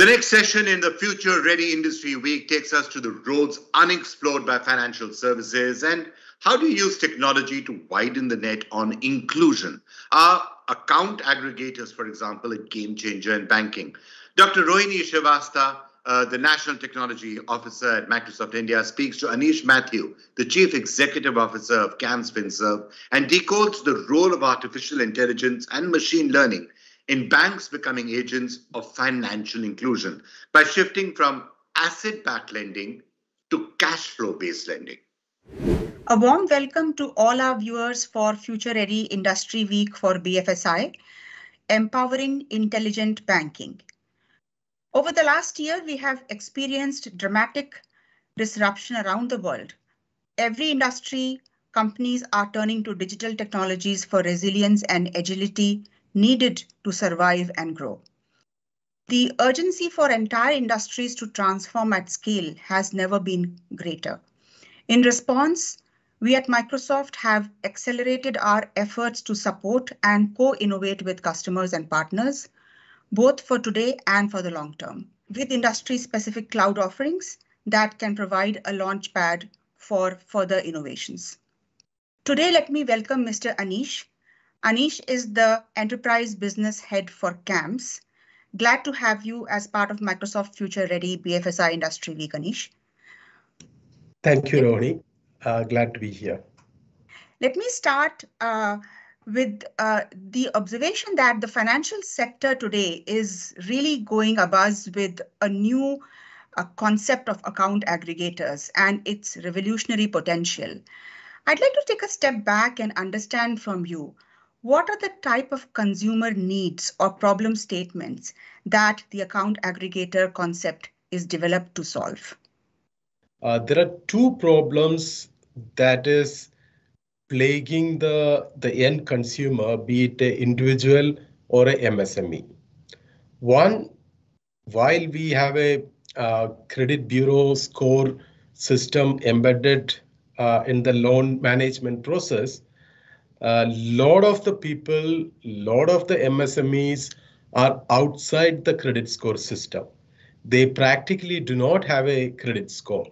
The next session in the Future Ready Industry Week takes us to the roads unexplored by financial services and how to use technology to widen the net on inclusion. Are account aggregators, for example, a game changer in banking? Dr. Rohini Srivathsa, the National Technology Officer at Microsoft India, speaks to Anish Mathew, the Chief Executive Officer of CAMS finserv, and decodes the role of artificial intelligence and machine learning in banks becoming agents of financial inclusion by shifting from asset-backed lending to cash flow-based lending. A warm welcome to all our viewers for Future Ready Industry Week for BFSI, Empowering Intelligent Banking. Over the last year, we have experienced dramatic disruption around the world. Every industry, companies are turning to digital technologies for resilience and agility needed to survive and grow. The urgency for entire industries to transform at scale has never been greater. In response, we at Microsoft have accelerated our efforts to support and co-innovate with customers and partners, both for today and for the long term, with industry-specific cloud offerings that can provide a launchpad for further innovations. Today, let me welcome Mr. Anish. Anish is the Enterprise Business Head for CAMS. Glad to have you as part of Microsoft Future Ready BFSI Industry Week, Anish. Thank you, Rohini. Glad to be here. Let me start with the observation that the financial sector today is really going abuzz with a new concept of account aggregators and its revolutionary potential. I'd like to take a step back and understand from you, what are the type of consumer needs or problem statements that the account aggregator concept is developed to solve? There are two problems that is plaguing the end consumer, be it an individual or a MSME. One, while we have a credit bureau score system embedded in the loan management process, a lot of the people, lot of the MSMEs are outside the credit score system. They practically do not have a credit score.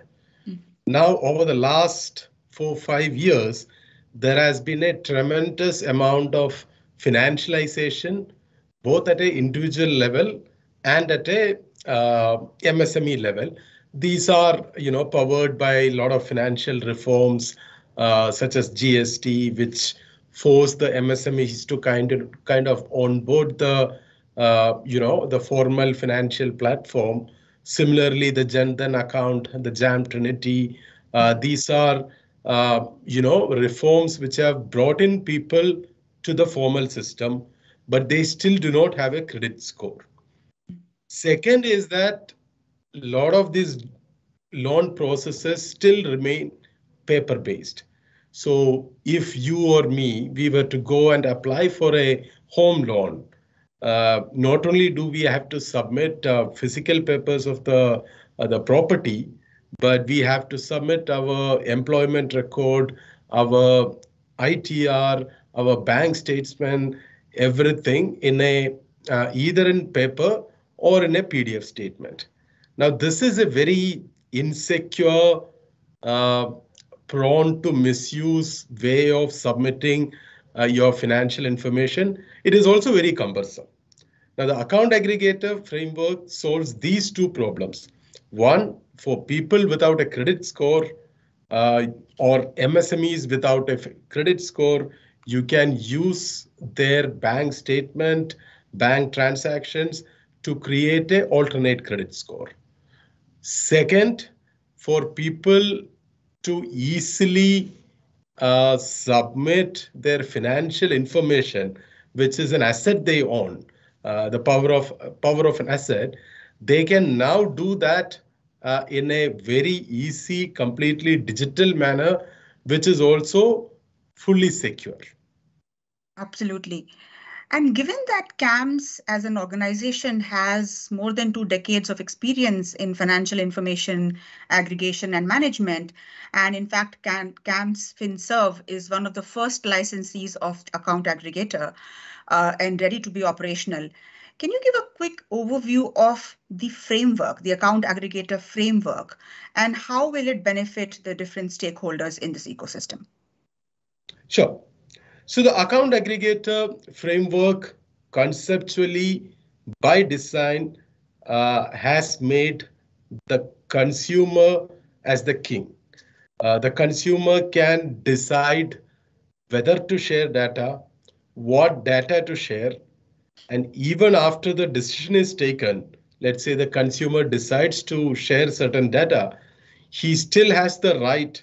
Now, over the last 4-5 years, there has been a tremendous amount of financialization, both at an individual level and at a MSME level. These are, powered by a lot of financial reforms, such as GST, which force the MSMEs to kind of onboard the the formal financial platform. Similarly, the Jan Dhan account, the JAM Trinity, these are reforms which have brought in people to the formal system, but they still do not have a credit score. Second is that a lot of these loan processes still remain paper-based. So if you or me, we were to go and apply for a home loan, not only do we have to submit physical papers of the property, but we have to submit our employment record, our ITR, our bank statement, everything in a either in paper or in a PDF statement. Now, this is a very insecure, prone to misuse way of submitting your financial information. It is also very cumbersome. Now, the account aggregator framework solves these two problems. One, for people without a credit score or MSMEs without a credit score, you can use their bank statement, bank transactions to create an alternate credit score. Second, for people to easily submit their financial information, which is an asset they own, the power of an asset, they can now do that in a very easy, completely digital manner, which is also fully secure. Absolutely. And given that CAMS as an organization has more than 2 decades of experience in financial information aggregation and management, and in fact, CAMS finserv is one of the first licensees of account aggregator and ready to be operational, Can you give a quick overview of the framework, the account aggregator framework, and how will it benefit the different stakeholders in this ecosystem? Sure. So the account aggregator framework conceptually by design has made the consumer as the king. The consumer can decide whether to share data, what data to share, and even after the decision is taken, let's say the consumer decides to share certain data, he still has the right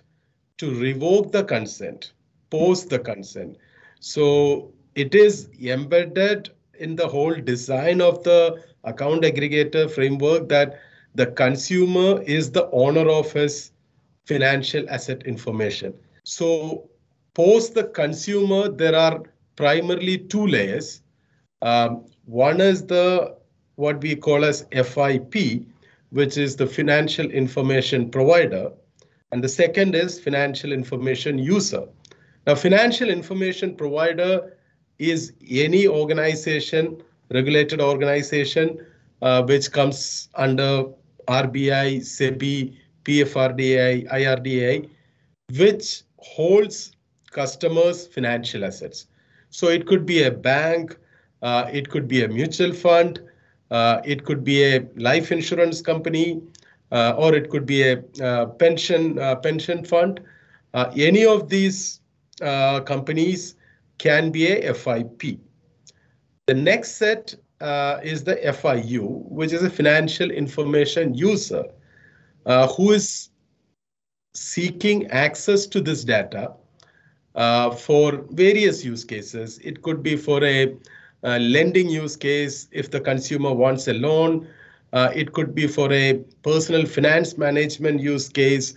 to revoke the consent, post the consent. So it is embedded in the whole design of the account aggregator framework that the consumer is the owner of his financial asset information. So post the consumer, there are primarily two layers. One is the what we call as FIP, which is the financial information provider, and the second is financial information user. Now, financial information provider is any organization, regulated organization, which comes under RBI, SEBI, PFRDI, IRDA, which holds customers' financial assets. So it could be a bank, it could be a mutual fund, it could be a life insurance company, or it could be a pension fund. Any of these companies can be a FIP. The next set is the FIU, which is a financial information user, who is seeking access to this data for various use cases. It could be for a lending use case if the consumer wants a loan. It could be for a personal finance management use case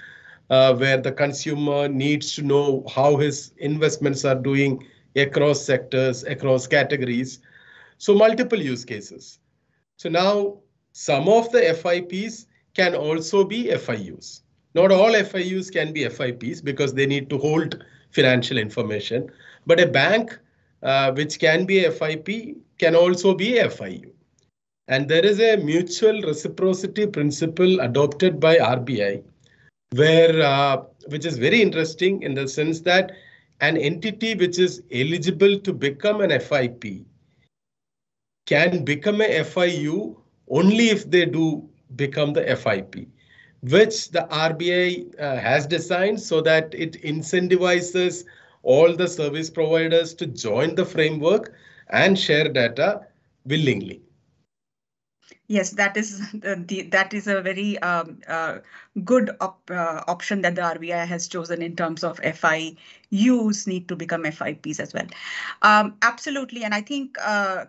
where the consumer needs to know how his investments are doing across sectors, across categories. So multiple use cases. So now some of the FIPs can also be FIUs. Not all FIUs can be FIPs because they need to hold financial information, but a bank which can be a FIP can also be a FIU. And there is a mutual reciprocity principle adopted by RBI, where which is very interesting in the sense that an entity which is eligible to become an FIP can become a FIU only if they do become the FIP, which the RBI has designed so that it incentivizes all the service providers to join the framework and share data willingly. Yes, that is that is a very good option that the RBI has chosen in terms of FIUs need to become FIPs as well. Absolutely, and I think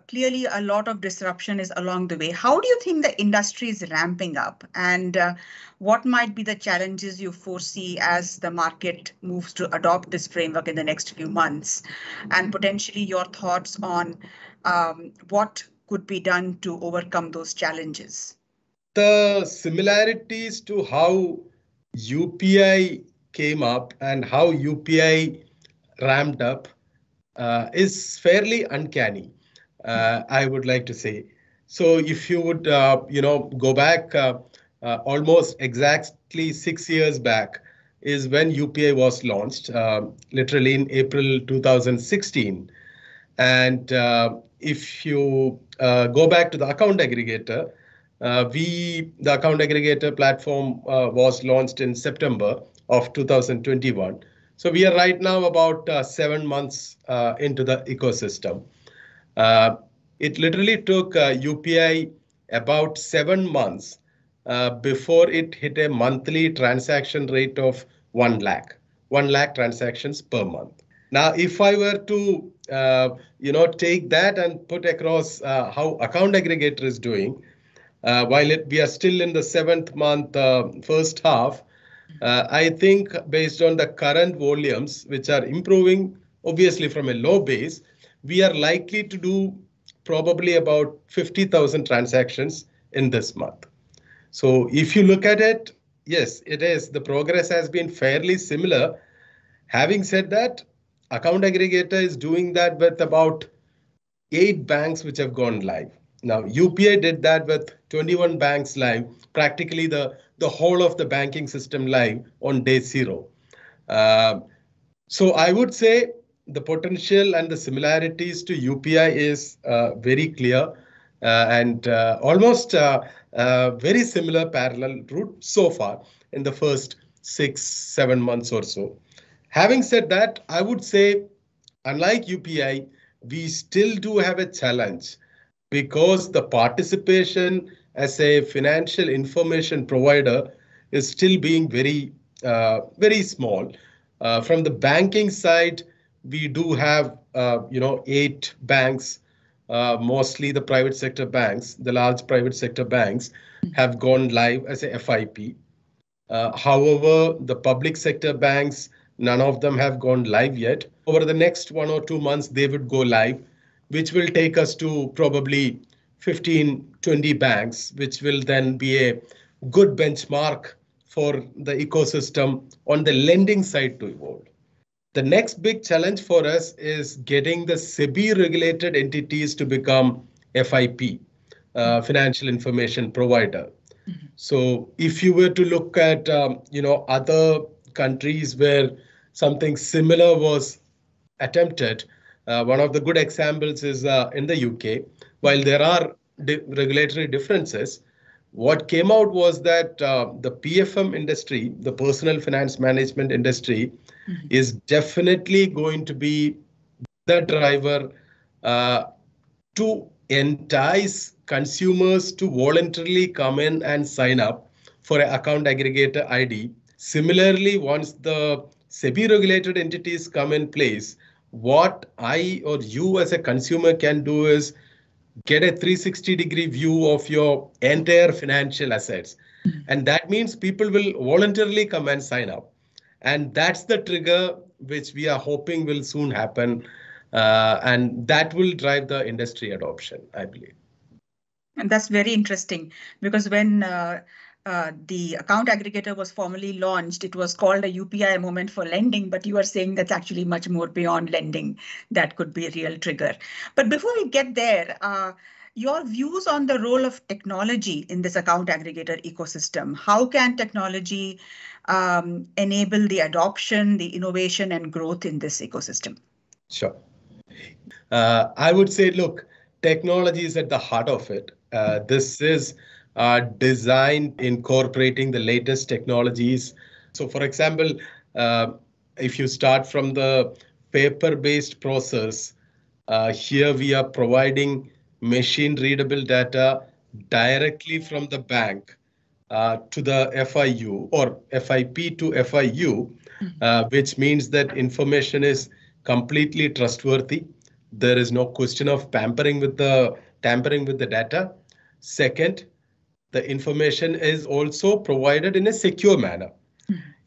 clearly a lot of disruption is along the way. How do you think the industry is ramping up, and what might be the challenges you foresee as the market moves to adopt this framework in the next few months, and potentially your thoughts on what could be done to overcome those challenges? The similarities to how UPI came up and how UPI ramped up is fairly uncanny, I would like to say. So if you would, go back almost exactly 6 years back is when UPI was launched, literally in April 2016. And if you go back to the account aggregator, the account aggregator platform was launched in September of 2021. So we are right now about 7 months into the ecosystem. It literally took UPI about 7 months before it hit a monthly transaction rate of 1 lakh, 1 lakh transactions per month. Now, if I were to, take that and put across how account aggregator is doing, while we are still in the 7th month, first half, I think based on the current volumes, which are improving, obviously from a low base, we are likely to do probably about 50,000 transactions in this month. So if you look at it, yes, it is. The progress has been fairly similar. Having said that, account aggregator is doing that with about 8 banks which have gone live. Now, UPI did that with 21 banks live, practically the whole of the banking system live on day zero. So I would say the potential and the similarities to UPI is very clear and almost very similar parallel route so far in the first 6-7 months or so. Having said that, I would say, unlike UPI, we still do have a challenge because the participation as a financial information provider is still being very small. From the banking side, we do have 8 banks, mostly the private sector banks, the large private sector banks have gone live as a FIP. However, the public sector banks, none of them have gone live yet. Over the next 1 or 2 months, they would go live, which will take us to probably 15-20 banks, which will then be a good benchmark for the ecosystem on the lending side to evolve. The next big challenge for us is getting the SEBI regulated entities to become FIP, financial information provider. So if you were to look at other countries where something similar was attempted, one of the good examples is in the UK. While there are regulatory differences, what came out was that the PFM industry, the personal finance management industry, is definitely going to be the driver to entice consumers to voluntarily come in and sign up for an account aggregator ID. Similarly, once the SEBI regulated entities come in place, what I or you as a consumer can do is get a 360-degree view of your entire financial assets. And that means people will voluntarily come and sign up. And that's the trigger which we are hoping will soon happen. And that will drive the industry adoption, I believe. And that's very interesting because when the account aggregator was formally launched, it was called a UPI moment for lending, but you are saying that's actually much more beyond lending. That could be a real trigger. But before we get there, your views on the role of technology in this account aggregator ecosystem. How can technology enable the adoption, the innovation and growth in this ecosystem? Sure. I would say, look, technology is at the heart of it. This is designed incorporating the latest technologies. So, for example, if you start from the paper-based process, here we are providing machine-readable data directly from the bank to the FIU or FIP to FIU, which means that information is completely trustworthy. There is no question of tampering with the data. Second, the information is also provided in a secure manner.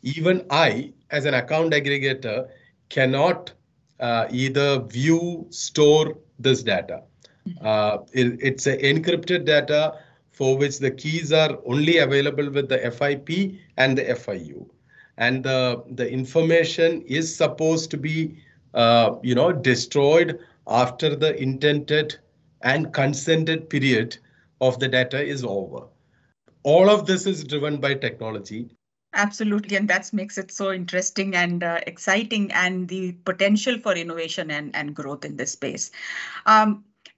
Even I, as an account aggregator, cannot either view, store this data. It's an encrypted data for which the keys are only available with the FIP and the FIU. And the information is supposed to be destroyed after the intended and consented period of the data is over. All of this is driven by technology. Absolutely, and that makes it so interesting and exciting, and the potential for innovation and growth in this space.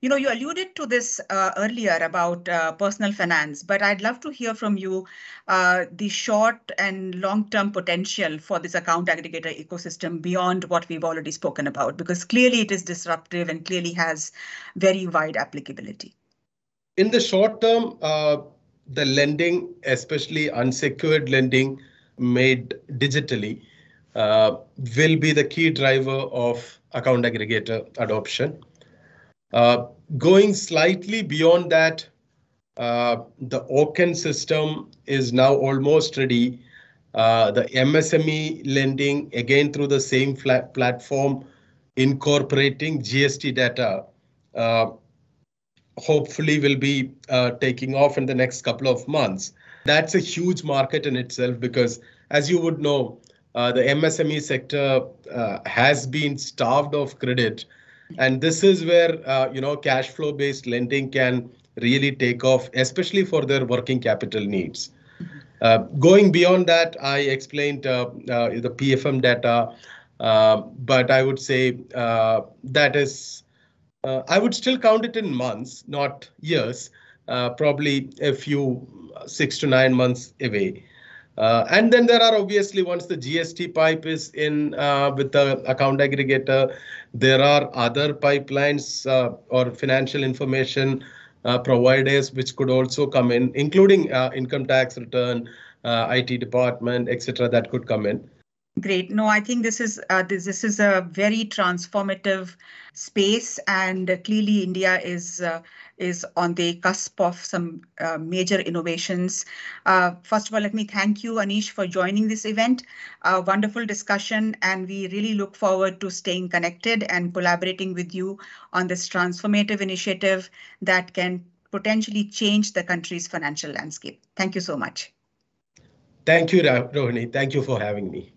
You alluded to this earlier about personal finance, but I'd love to hear from you the short and long-term potential for this account aggregator ecosystem beyond what we've already spoken about, because clearly it is disruptive and clearly has very wide applicability. In the short term, the lending, especially unsecured lending made digitally, will be the key driver of account aggregator adoption. Going slightly beyond that, the OCEN system is now almost ready. The MSME lending, again through the same platform, incorporating GST data, hopefully will be taking off in the next couple of months. That's a huge market in itself because, as you would know, the MSME sector has been starved of credit. And this is where cash flow based lending can really take off, especially for their working capital needs. Going beyond that, I explained the PFM data, but I would say that is, I would still count it in months, not years, probably a few 6 to 9 months away. And then there are obviously, once the GST pipe is in with the account aggregator, there are other pipelines or financial information providers which could also come in, including income tax return, IT department, etc. that could come in. Great. No, I think this is a very transformative space, and clearly India is on the cusp of some major innovations. First of all, let me thank you, Anish, for joining this event. A wonderful discussion, and we really look forward to staying connected and collaborating with you on this transformative initiative that can potentially change the country's financial landscape. Thank you so much. Thank you, Rohini. Thank you for having me.